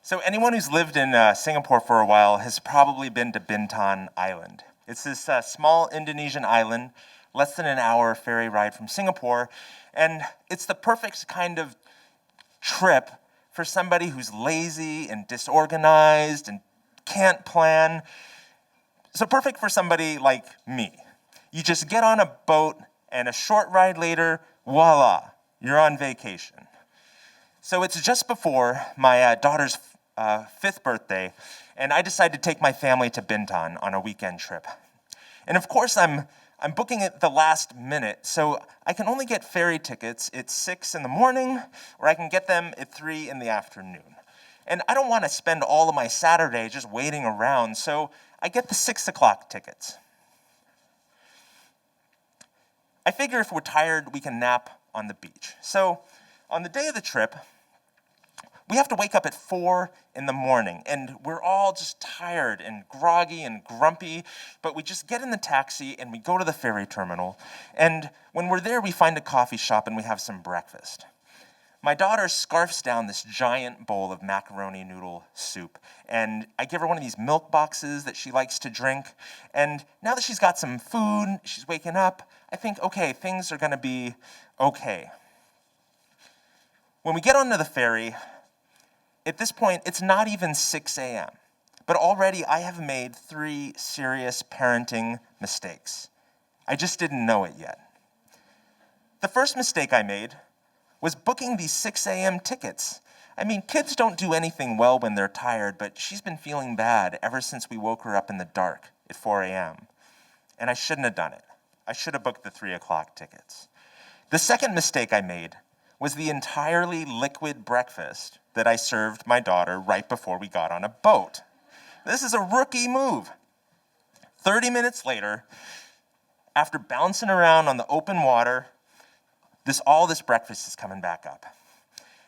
So anyone who's lived in Singapore for a while has probably been to Bintan Island. It's this small Indonesian island, less than an hour ferry ride from Singapore, and it's the perfect kind of trip for somebody who's lazy and disorganized and can't plan. So perfect for somebody like me. You just get on a boat and a short ride later, voila, you're on vacation. So it's just before my daughter's 5th birthday, and I decided to take my family to Bintan on a weekend trip. And of course, I'm booking it the last minute, so I can only get ferry tickets at 6 in the morning, or I can get them at 3 in the afternoon. And I don't want to spend all of my Saturday just waiting around, so I get the 6 o'clock tickets. I figure if we're tired, we can nap on the beach. So on the day of the trip, we have to wake up at 4 in the morning, and we're all just tired and groggy and grumpy, but we just get in the taxi and we go to the ferry terminal, and when we're there, we find a coffee shop and we have some breakfast. My daughter scarfs down this giant bowl of macaroni noodle soup, and I give her one of these milk boxes that she likes to drink, and now that she's got some food, she's waking up, I think, okay, things are gonna be okay. When we get onto the ferry, at this point, it's not even 6 a.m., but already I have made 3 serious parenting mistakes. I just didn't know it yet. The first mistake I made was booking these 6 a.m. tickets. I mean, kids don't do anything well when they're tired, but she's been feeling bad ever since we woke her up in the dark at 4 a.m., and I shouldn't have done it. I should have booked the 3 o'clock tickets. The second mistake I made was the entirely liquid breakfast that I served my daughter right before we got on a boat. This is a rookie move. 30 minutes later, after bouncing around on the open water, all this breakfast is coming back up.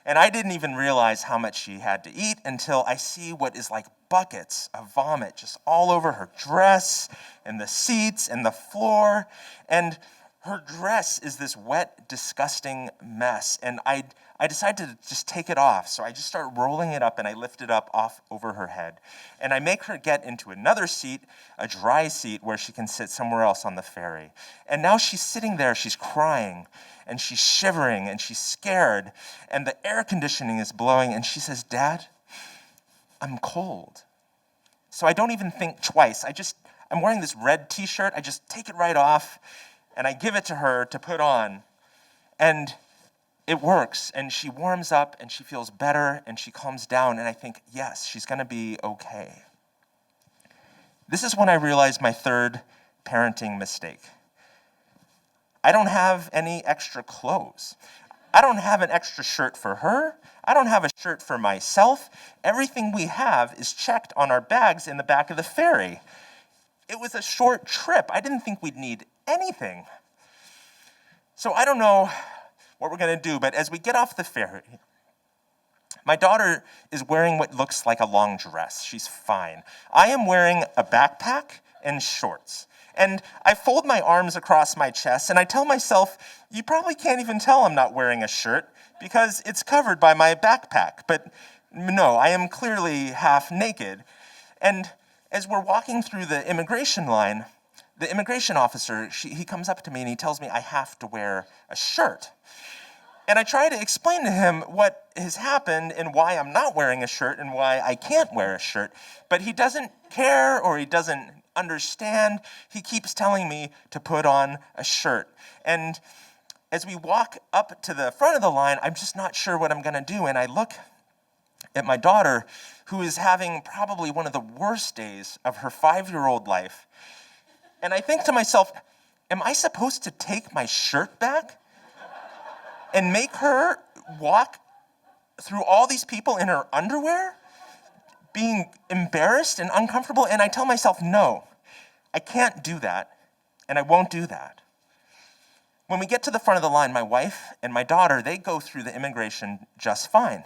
And I didn't even realize how much she had to eat until I see what is like buckets of vomit just all over her dress and the seats and the floor. And her dress is this wet, disgusting mess, and I decided to just take it off. So I just start rolling it up, and I lift it up off over her head. And I make her get into another seat, a dry seat, where she can sit somewhere else on the ferry. And now she's sitting there, she's crying, and she's shivering, and she's scared, and the air conditioning is blowing, and she says, "Dad, I'm cold." So I don't even think twice. I'm wearing this red t-shirt, I just take it right off, and I give it to her to put on, and it works, and she warms up, and she feels better, and she calms down, and I think, yes, she's gonna be okay. This is when I realized my third parenting mistake. I don't have any extra clothes. I don't have an extra shirt for her. I don't have a shirt for myself. Everything we have is checked on our bags in the back of the ferry. It was a short trip. I didn't think we'd need anything. So I don't know what we're gonna do, but as we get off the ferry, my daughter is wearing what looks like a long dress. She's fine. I am wearing a backpack and shorts. And I fold my arms across my chest and I tell myself, you probably can't even tell I'm not wearing a shirt because it's covered by my backpack. But no, I am clearly half naked. And as we're walking through the immigration line, the immigration officer, he comes up to me and he tells me I have to wear a shirt. And I try to explain to him what has happened and why I'm not wearing a shirt and why I can't wear a shirt. But he doesn't care or he doesn't understand. He keeps telling me to put on a shirt. And as we walk up to the front of the line, I'm just not sure what I'm gonna do. And I look at my daughter, who is having probably one of the worst days of her 5-year-old life. And I think to myself, am I supposed to take my shirt back and make her walk through all these people in her underwear, being embarrassed and uncomfortable? And I tell myself, no, I can't do that, and I won't do that. When we get to the front of the line, my wife and my daughter, they go through the immigration just fine.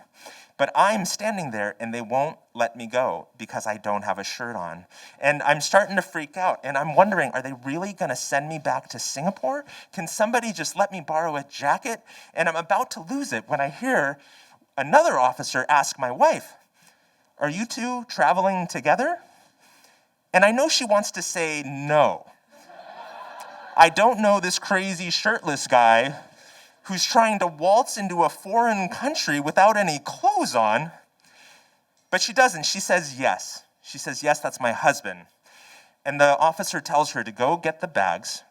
But I'm standing there and they won't let me go because I don't have a shirt on. And I'm starting to freak out and I'm wondering, are they really gonna send me back to Singapore? Can somebody just let me borrow a jacket? And I'm about to lose it when I hear another officer ask my wife, are you two traveling together? And I know she wants to say no. I don't know this crazy shirtless guy who's trying to waltz into a foreign country without any clothes on. But she doesn't. She says yes. She says, yes, that's my husband. And the officer tells her to go get the bags,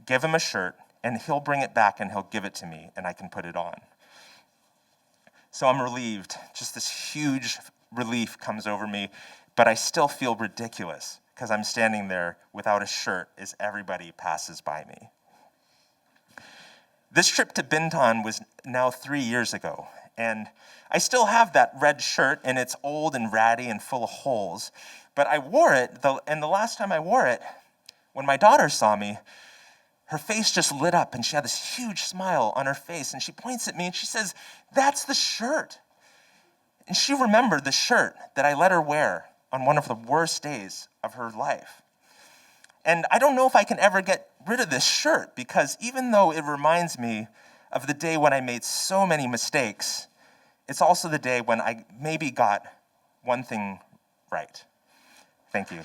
give him a shirt, and he'll bring it back and he'll give it to me and I can put it on. So I'm relieved. Just this huge relief comes over me, but I still feel ridiculous because I'm standing there without a shirt as everybody passes by me. This trip to Bintan was now 3 years ago, and I still have that red shirt, and it's old and ratty and full of holes, but I wore it, and the last time I wore it, when my daughter saw me, her face just lit up, and she had this huge smile on her face, and she points at me, and she says, "That's the shirt." And she remembered the shirt that I let her wear on one of the worst days of her life. And I don't know if I can ever get rid of this shirt, because even though it reminds me of the day when I made so many mistakes, it's also the day when I maybe got one thing right. Thank you.